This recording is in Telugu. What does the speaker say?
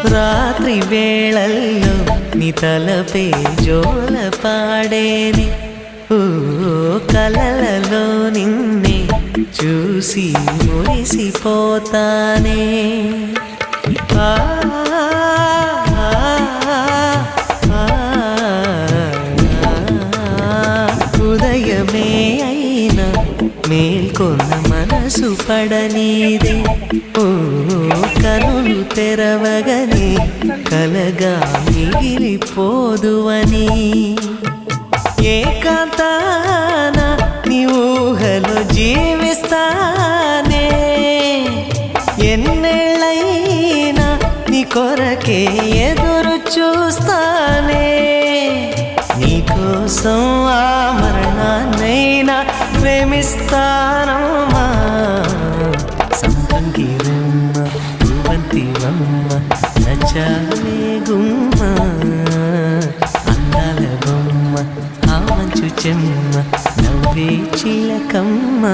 రాత్రి వేళల్లో నీ తలపే జోల పాడేనే ఓ కలలలో నిన్నే చూసి మురిసిపోతానే ఆ ఉదయమే అయినా మేల్కొన్న మనసు పడనీదే ఓ కనులు తెరవగనే కలగా మిగిలిపోదువని ఏకాంతాన నీ ఊహలో జీవిస్తానే ఎన్నేళ్ళైనా నీ కొరకే ఎదురు చూస్తానే నీకోసం ఆ మరణాన్నైనా ప్రేమిస్తానమ్మా సంపంగిరమ్మ యువంతివమ్మ నచ్చాలే గుమ్మ అందాల బొమ్మ ఆ మంచు చెమ్మ నవ్వే చిలకమ్మ